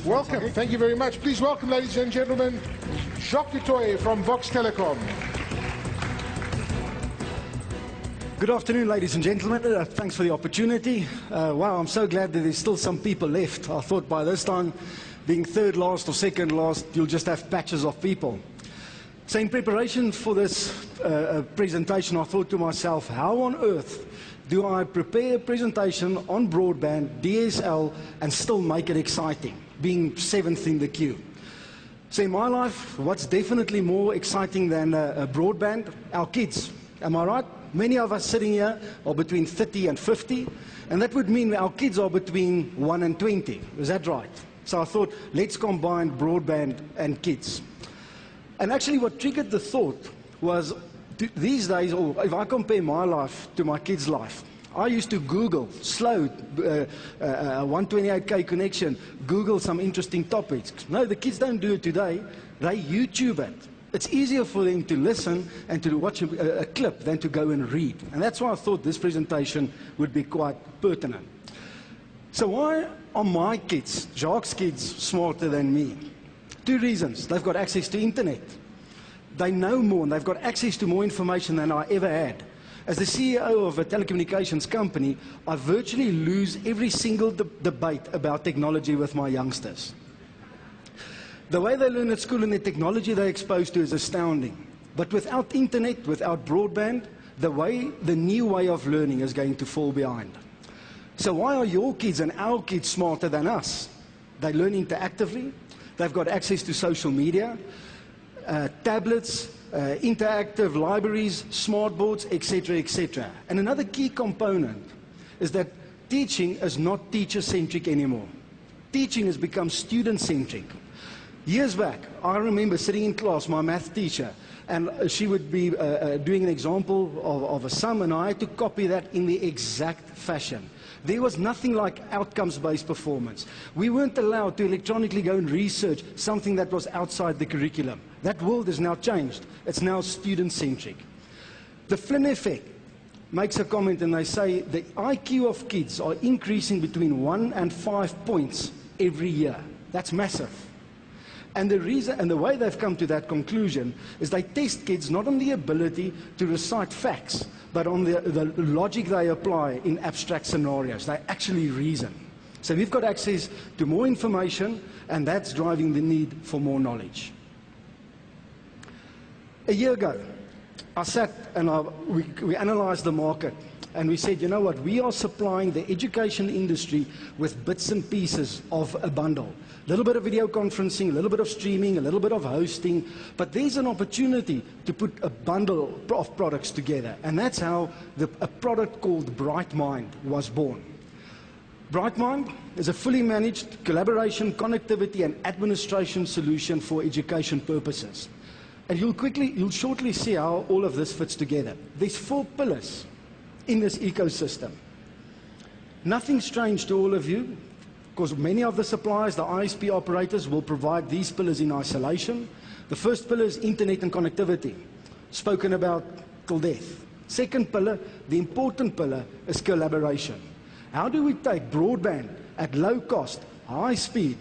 Welcome. Thank you very much. Please welcome, ladies and gentlemen, Jacques du Toit from Vox Telecom. Good afternoon, ladies and gentlemen. Thanks for the opportunity. Wow, I'm so glad that there's still some people left. I thought by this time, being third last or second last, you'll just have patches of people. So in preparation for this presentation, I thought to myself, how on earth do I prepare a presentation on broadband, DSL, and still make it exciting, being seventh in the queue? So in my life, what's definitely more exciting than broadband? Our kids. Am I right? Many of us sitting here are between 30 and 50, and that would mean our kids are between 1 and 20. Is that right? So I thought, let's combine broadband and kids. And actually what triggered the thought was, these days, or if I compare my life to my kids' life, I used to Google, slow, 128K connection, Google some interesting topics. No, the kids don't do it today. They YouTube it. It's easier for them to listen and to watch a clip than to go and read. And that's why I thought this presentation would be quite pertinent. So why are my kids, Jacques' kids, smarter than me? Two reasons. They've got access to internet. They know more, and they've got access to more information than I ever had. As the CEO of a telecommunications company, I virtually lose every single debate about technology with my youngsters. The way they learn at school and the technology they're exposed to is astounding. But without internet, without broadband, the new way of learning is going to fall behind. So why are your kids and our kids smarter than us? They learn interactively. They've got access to social media, tablets, interactive libraries, smart boards, etc., etc. And another key component is that teaching is not teacher-centric anymore. Teaching has become student-centric. Years back, I remember sitting in class, my math teacher, and she would be doing an example of a sum, and I had to copy that in the exact fashion. There was nothing like outcomes-based performance. We weren't allowed to electronically go and research something that was outside the curriculum. That world has now changed. It's now student-centric. The Flynn effect makes a comment, and they say the IQ of kids are increasing between 1 and 5 points every year. That's massive. And the reason, and the way they've come to that conclusion is they test kids not on the ability to recite facts, but on the logic they apply in abstract scenarios. They actually reason. So we've got access to more information, and that's driving the need for more knowledge. A year ago, I sat and we analyzed the market, and we said, you know what, we are supplying the education industry with bits and pieces of a bundle. A little bit of video conferencing, a little bit of streaming, a little bit of hosting, but there's an opportunity to put a bundle of products together, and that's how a product called Britemind was born. Britemind is a fully managed collaboration, connectivity, and administration solution for education purposes. And you'll shortly see how all of this fits together. There's 4 pillars in this ecosystem. Nothing strange to all of you, because many of the suppliers, the ISP operators, will provide these pillars in isolation. The first pillar is internet and connectivity, spoken about till death. Second pillar, the important pillar, is collaboration. How do we take broadband at low cost, high speed,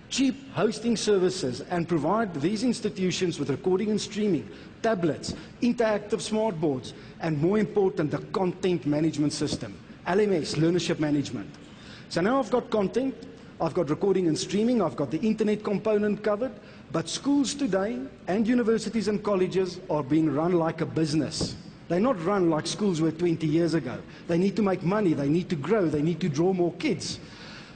cheap hosting services and provide these institutions with recording and streaming, tablets, interactive smart boards, and more important, the content management system, LMS, learnership management. So now I've got content, I've got recording and streaming, I've got the internet component covered, but schools today and universities and colleges are being run like a business. They're not run like schools were 20 years ago. They need to make money, they need to grow, they need to draw more kids.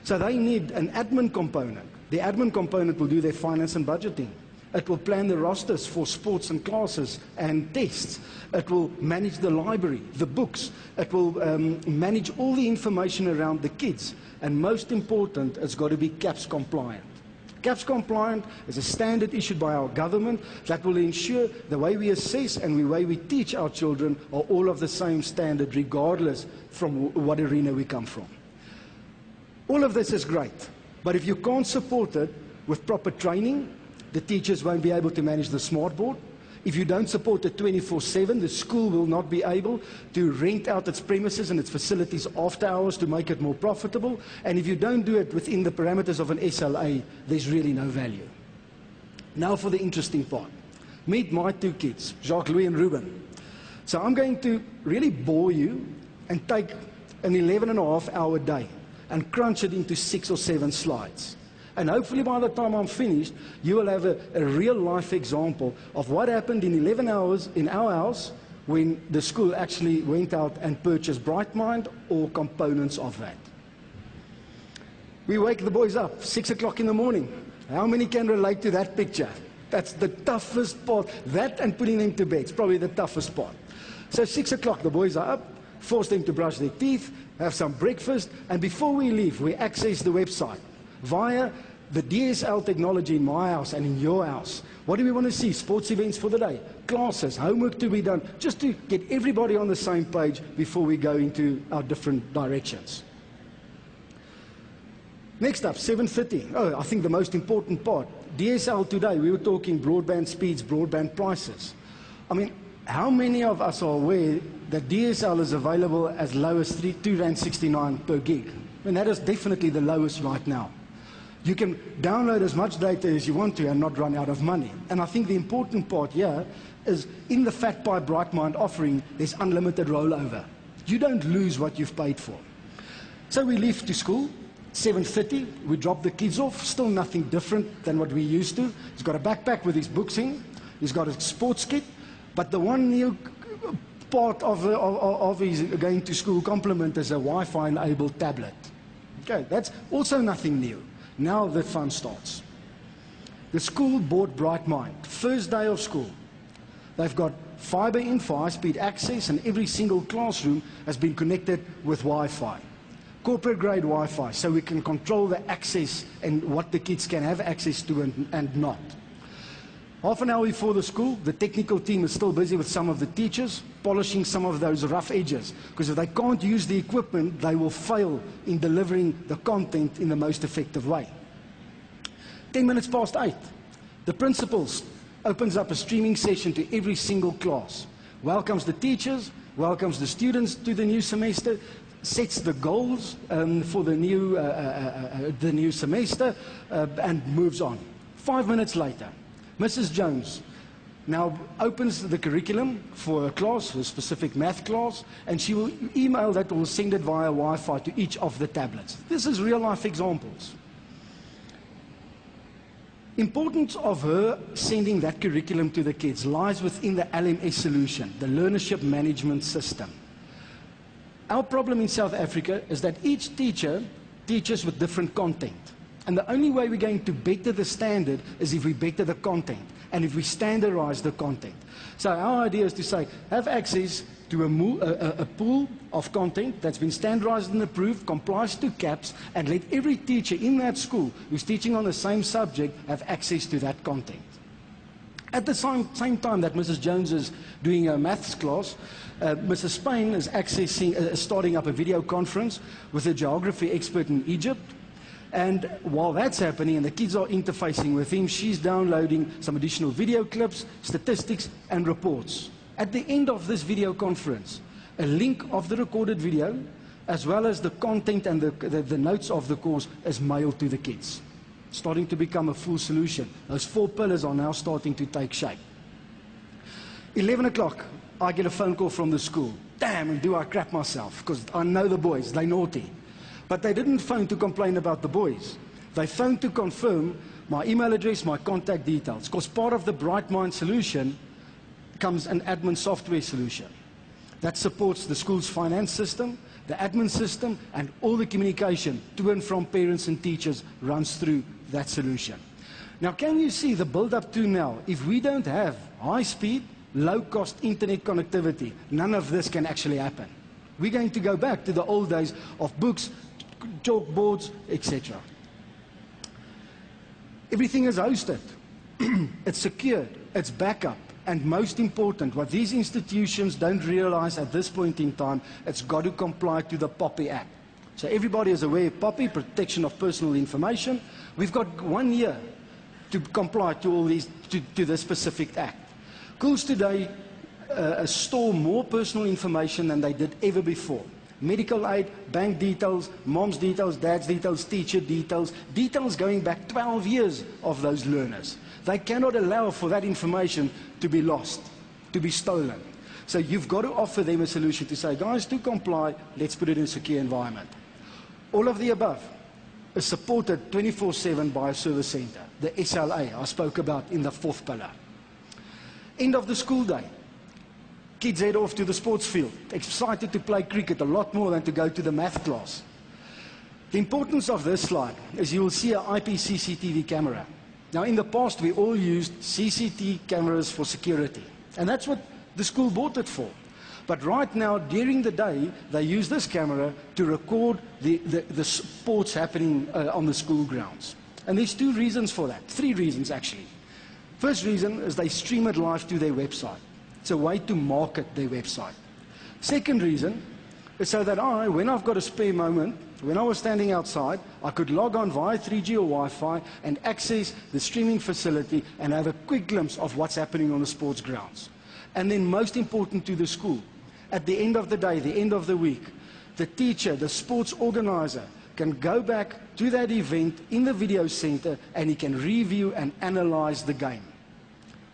So they need an admin component. The admin component will do their finance and budgeting. It will plan the rosters for sports and classes and tests. It will manage the library, the books. It will manage all the information around the kids. And most important, it's got to be CAPS compliant. CAPS compliant is a standard issued by our government that will ensure the way we assess and the way we teach our children are all of the same standard, regardless from what arena we come from. All of this is great, but if you can't support it with proper training, the teachers won't be able to manage the smart board. If you don't support it 24/7, the school will not be able to rent out its premises and its facilities after hours to make it more profitable. And if you don't do it within the parameters of an SLA, there's really no value. Now for the interesting part. Meet my two kids, Jacques, Louis and Ruben. So I'm going to really bore you and take an 11.5-hour day and crunch it into 6 or 7 slides. And hopefully by the time I'm finished, you will have a real-life example of what happened in 11 hours in our house when the school actually went out and purchased Britemind or components of that. We wake the boys up, 6 o'clock in the morning. How many can relate to that picture? That's the toughest part. That and putting them to bed is probably the toughest part. So 6 o'clock, the boys are up, force them to brush their teeth, have some breakfast, and before we leave, we access the website via the DSL technology in my house and in your house. What do we want to see? Sports events for the day, classes, homework to be done, just to get everybody on the same page before we go into our different directions. Next up, 7:30. Oh, I think the most important part. DSL today, we were talking broadband speeds, broadband prices. I mean, how many of us are aware that DSL is available as low as R2.69 per gig? I mean, that is definitely the lowest right now. You can download as much data as you want to and not run out of money. And I think the important part here is in the Fat Pie Britemind offering, there's unlimited rollover. You don't lose what you've paid for. So we leave to school, 7:30, we drop the kids off, still nothing different than what we used to. He's got a backpack with his books in, he's got a sports kit, but the one new part of his going to school complement is a Wi-Fi enabled tablet. Okay, that's also nothing new. Now the fun starts. The school bought Britemind, first day of school. They've got fiber in for high-speed access, and every single classroom has been connected with Wi-Fi. Corporate-grade Wi-Fi, so we can control the access and what the kids can have access to and not. Half an hour before the school, the technical team is still busy with some of the teachers, polishing some of those rough edges, because if they can't use the equipment, they will fail in delivering the content in the most effective way. 10 minutes past 8, the principal opens up a streaming session to every single class, welcomes the teachers, welcomes the students to the new semester, sets the goals for the new semester, and moves on. 5 minutes later, Mrs. Jones now opens the curriculum for a class, a specific math class, and she will email that or send it via Wi-Fi to each of the tablets. This is real-life examples. Importance of her sending that curriculum to the kids lies within the LMS solution, the Learnership Management System. Our problem in South Africa is that each teacher teaches with different content. And the only way we're going to better the standard is if we better the content and if we standardize the content. So our idea is to say, have access to a pool of content that's been standardized and approved, complies to CAPS, and let every teacher in that school who's teaching on the same subject have access to that content. At the same time that Mrs. Jones is doing a maths class, Mrs. Spain is starting up a video conference with a geography expert in Egypt. And while that's happening and the kids are interfacing with him, she's downloading some additional video clips, statistics, and reports. At the end of this video conference, a link of the recorded video, as well as the content and the notes of the course, is mailed to the kids. Starting to become a full solution. Those 4 pillars are now starting to take shape. 11 o'clock, I get a phone call from the school. Damn, and do I crap myself, because I know the boys, they're naughty. But they didn't phone to complain about the boys. They phoned to confirm my email address, my contact details, because part of the Britemind solution comes an admin software solution that supports the school's finance system, the admin system, and all the communication to and from parents and teachers runs through that solution. Now, can you see the build-up to now? If we don't have high-speed, low-cost internet connectivity, none of this can actually happen. We're going to go back to the old days of books, chalkboards, etc. Everything is hosted. It's secured. It's backup. And most important, what these institutions don't realize at this point in time, it's got to comply to the POPI Act. So everybody is aware of POPI, Protection of Personal Information. We've got 1 year to comply to all these, to this specific act. Schools today store more personal information than they did ever before. Medical aid, bank details, mom's details, dad's details, teacher details, details going back 12 years of those learners. They cannot allow for that information to be lost, to be stolen. So you've got to offer them a solution to say, guys, to comply, let's put it in a secure environment. All of the above is supported 24/7 by a service center, the SLA I spoke about in the 4th pillar. End of the school day. Kids head off to the sports field, excited to play cricket a lot more than to go to the math class. The importance of this slide is you will see an IP CCTV camera. Now in the past we all used CCTV cameras for security, and that's what the school bought it for. But right now, during the day, they use this camera to record the sports happening on the school grounds. And there's 2 reasons for that, 3 reasons actually. First reason is they stream it live to their website. It's a way to market their website. Second reason is so that when I've got a spare moment, when I was standing outside, I could log on via 3G or Wi-Fi and access the streaming facility and have a quick glimpse of what's happening on the sports grounds. And then most important to the school, at the end of the day, the end of the week, the teacher, the sports organizer, can go back to that event in the video center and he can review and analyze the game.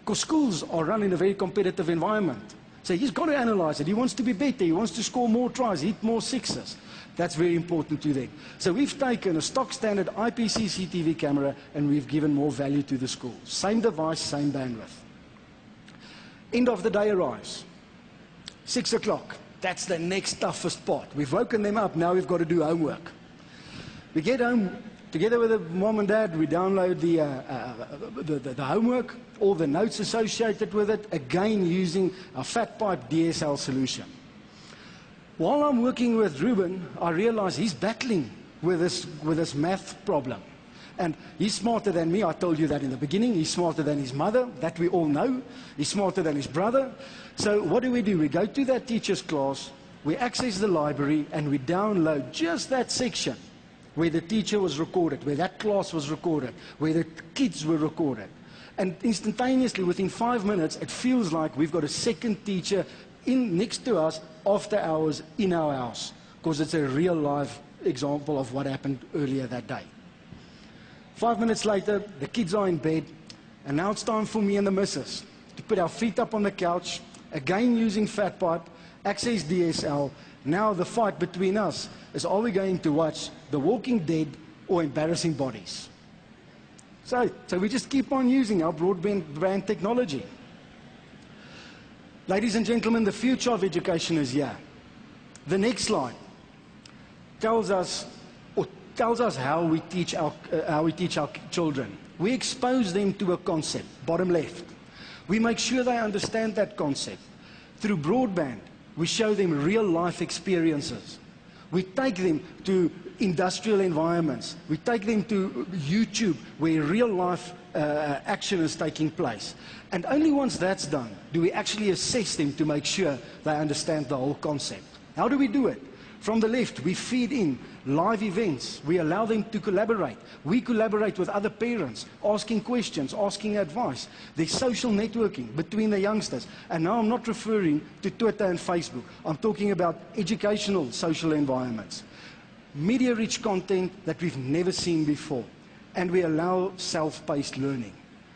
Because schools are run in a very competitive environment. So he's got to analyze it. He wants to be better. He wants to score more tries, hit more sixes. That's very important to them. So we've taken a stock standard IP CCTV camera and we've given more value to the school. Same device, same bandwidth. End of the day arrives. 6 o'clock. That's the next toughest part. We've woken them up. Now we've got to do homework. We get home together with the mom and dad. We download the homework, all the notes associated with it, again using a fat pipe DSL solution. While I'm working with Ruben, I realize he's battling with this math problem. And he's smarter than me. I told you that in the beginning. He's smarter than his mother. That we all know. He's smarter than his brother. So what do? We go to that teacher's class, we access the library, and we download just that section where the teacher was recorded, where that class was recorded, where the kids were recorded. And instantaneously, within 5 minutes, it feels like we've got a second teacher next to us after hours in our house, because it's a real life example of what happened earlier that day. 5 minutes later, the kids are in bed, and now it's time for me and the missus to put our feet up on the couch, again using fat pipe, access DSL. Now the fight between us is, are we going to watch The Walking Dead or Embarrassing Bodies? So we just keep on using our broadband technology. Ladies and gentlemen, the future of education is here. The next slide tells us how we teach our children. We expose them to a concept, bottom left. We make sure they understand that concept. Through broadband, we show them real life experiences. We take them to industrial environments. We take them to YouTube where real life action is taking place. And only once that's done do we actually assess them to make sure they understand the whole concept. How do we do it? From the left, we feed in live events. We allow them to collaborate. We collaborate with other parents, asking questions, asking advice. There's social networking between the youngsters. And now I'm not referring to Twitter and Facebook. I'm talking about educational social environments. Media-rich content that we've never seen before. And we allow self-paced learning.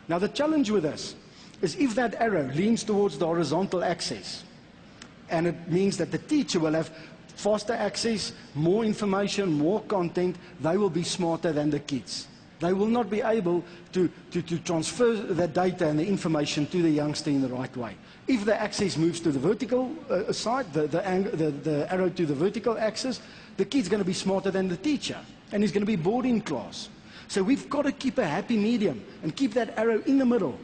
Now the challenge with this is if that arrow leans towards the horizontal axis, and it means that the teacher will have faster access, more information, more content, they will be smarter than the kids. They will not be able to transfer the data and the information to the youngster in the right way. If the axis moves to the vertical side, the arrow to the vertical axis, the kid's going to be smarter than the teacher, and he's going to be bored in class. So we've got to keep a happy medium and keep that arrow in the middle.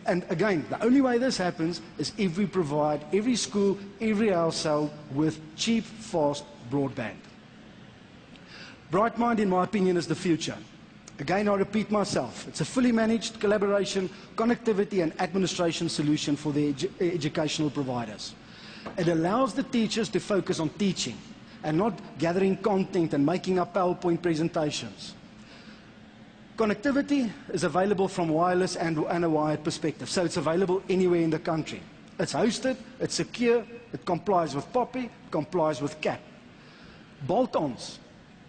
And again, the only way this happens is if we provide every school, every household with cheap, fast broadband. Britemind, in my opinion, is the future. Again, I repeat myself. It's a fully managed collaboration, connectivity and administration solution for the educational providers. It allows the teachers to focus on teaching and not gathering content and making up PowerPoint presentations. Connectivity is available from wireless and a wired perspective, so it's available anywhere in the country. It's hosted, it's secure, it complies with POPI, complies with CAP. Bolt-ons,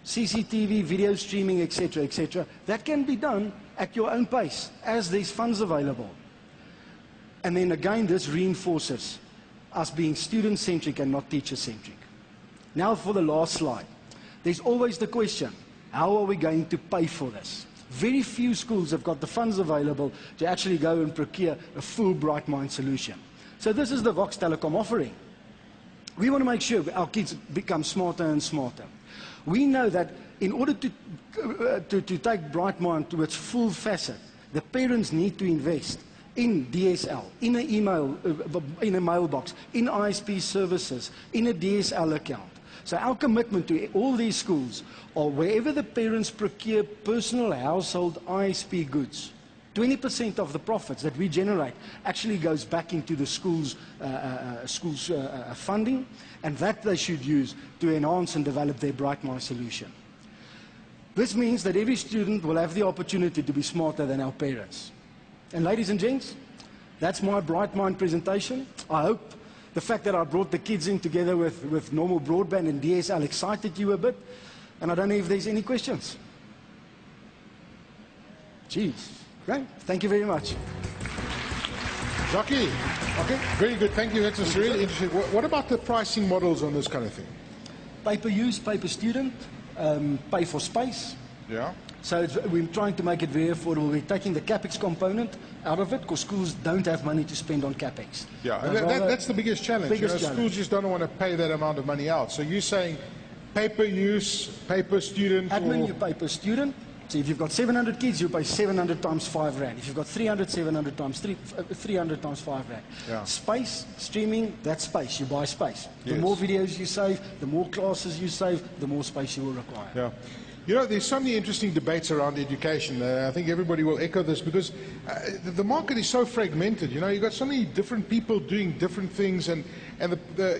CCTV, video streaming, etc., etc., that can be done at your own pace, as there's funds available. And then again, this reinforces us being student-centric and not teacher-centric. Now for the last slide. There's always the question, how are we going to pay for this? Very few schools have got the funds available to actually go and procure a full Britemind solution. So this is the Vox Telecom offering. We want to make sure our kids become smarter and smarter. We know that in order to take Britemind to its full facet, the parents need to invest in DSL, in an email, in a mailbox, in ISP services, in a DSL account. So our commitment to all these schools, or wherever the parents procure personal household ISP goods, 20% of the profits that we generate actually goes back into the schools' funding, and that they should use to enhance and develop their Britemind solution. This means that every student will have the opportunity to be smarter than our parents. And ladies and gents, that's my Britemind presentation. I hope the fact that I brought the kids in together with normal broadband and DSL excited you a bit, and I don't know if there's any questions. Jeez. Great. Thank you very much. Jacques, okay, very good. Thank you. That's really interesting. What about the pricing models on this kind of thing? Pay per use, pay per student, pay for space. Yeah. So we're trying to make it very affordable. We're taking the CapEx component out of it because schools don't have money to spend on CapEx. Yeah, and that's the biggest challenge. Schools just don't want to pay that amount of money out. So you're saying pay per use, pay per student? Admin, you pay per student. So if you've got 700 kids, you pay 700 times 5 rand. If you've got 300, 700 times 300 times 5 rand. Yeah. Space, streaming, that's space. You buy space. Yes. The more videos you save, the more classes you save, the more space you will require. Yeah. You know, there's so many interesting debates around education. I think everybody will echo this because the market is so fragmented. You know, you've got so many different people doing different things, and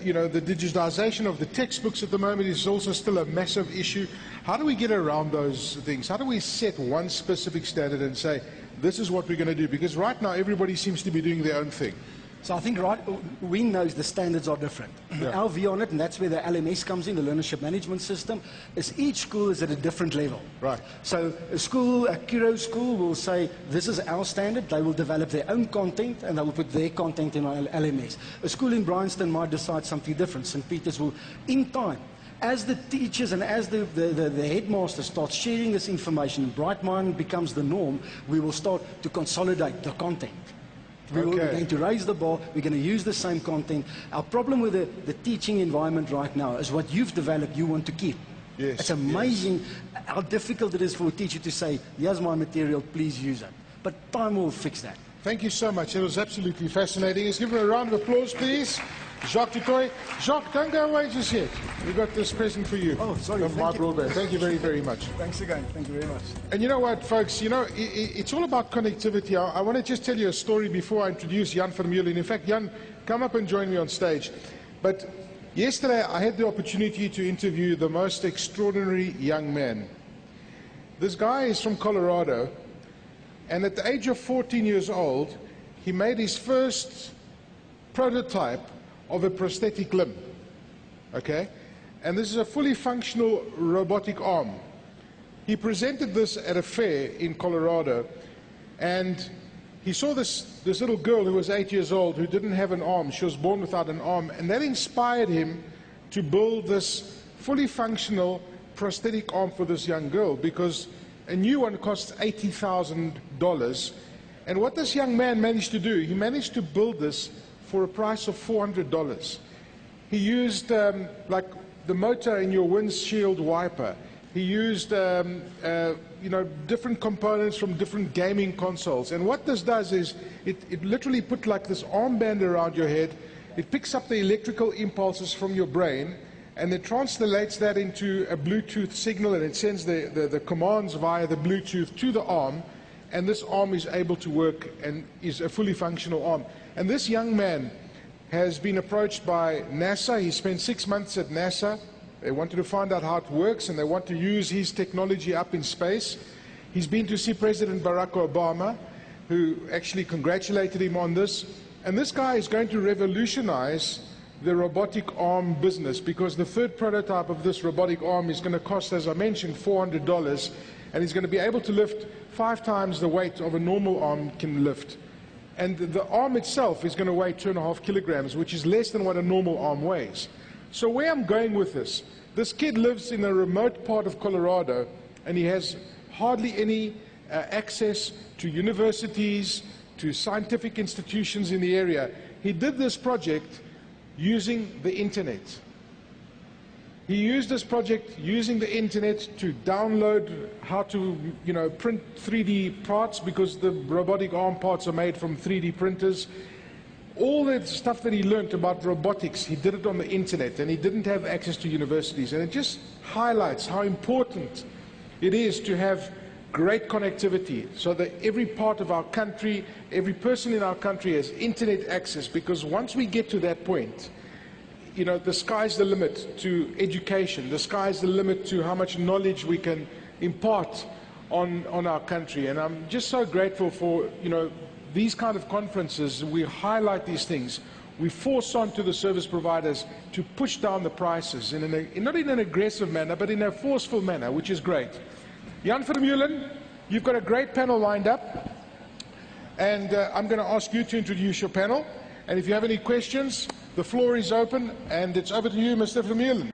you know, the digitization of the textbooks at the moment is also still a massive issue. How do we get around those things? How do we set one specific standard and say, this is what we're going to do? Because right now, everybody seems to be doing their own thing. So I think we know the standards are different. Yeah. Our view on it, and that's where the LMS comes in, the learnership management system, is each school is at a different level. Right. So a school, a Kiro school will say, this is our standard. They will develop their own content, and they will put their content in our LMS. A school in Bryanston might decide something different. St. Peter's will, in time, as the teachers and as the headmaster start sharing this information, and Britemind becomes the norm, we will start to consolidate the content. We're going to raise the bar. We're going to use the same content. Our problem with the teaching environment right now is what you've developed, you want to keep. Yes, it's amazing how difficult it is for a teacher to say, here's my material, please use it. But time will fix that. Thank you so much. It was absolutely fascinating. Let's give him a round of applause, please. Jacques du Toit. Jacques, don't go away just yet. We've got this present for you. Oh, sorry. Of MyBroadband. Thank you very, very much. Thanks again. Thank you very much. And you know what, folks? You know, it's all about connectivity. I want to just tell you a story before I introduce Jan Vermeulen. In fact, Jan, come up and join me on stage. But yesterday, I had the opportunity to interview the most extraordinary young man. This guy is from Colorado, and at the age of 14 years old, he made his first prototype of a prosthetic limb, okay? And this is a fully functional robotic arm. He presented this at a fair in Colorado, and he saw this little girl who was 8 years old who didn't have an arm. She was born without an arm, and that inspired him to build this fully functional prosthetic arm for this young girl, because a new one costs $80,000. And what this young man managed to do, he managed to build this for a price of $400. He used like the motor in your windshield wiper. He used you know, different components from different gaming consoles. And what this does is it literally put like this armband around your head. It picks up the electrical impulses from your brain, and it translates that into a Bluetooth signal, and it sends the commands via the Bluetooth to the arm, and this arm is able to work and is a fully functional arm. And this young man has been approached by NASA. He spent 6 months at NASA. They wanted to find out how it works, and they want to use his technology up in space. He's been to see President Barack Obama, who actually congratulated him on this. And this guy is going to revolutionize the robotic arm business, because the third prototype of this robotic arm is going to cost, as I mentioned, $400, and he's going to be able to lift 5 times the weight of a normal arm can lift. And the arm itself is going to weigh 2.5 kilograms, which is less than what a normal arm weighs. So where I'm going with this kid lives in a remote part of Colorado, and he has hardly any access to universities, to scientific institutions in the area. He did this project using the internet. He used this project using the internet to download how to, print 3D parts, because the robotic arm parts are made from 3D printers. All the stuff that he learned about robotics, he did it on the internet, and he didn't have access to universities. And it just highlights how important it is to have great connectivity, so that every part of our country, every person in our country has internet access, because once we get to that point, the sky's the limit to education, the sky's the limit to how much knowledge we can impart on our country. And I'm just so grateful for, these kind of conferences. We highlight these things. We force on to the service providers to push down the prices, not in an aggressive manner, but in a forceful manner, which is great. Jan Vermeulen, you've got a great panel lined up, and I'm going to ask you to introduce your panel. And if you have any questions, the floor is open, and it's over to you, Mr. Vermeulen.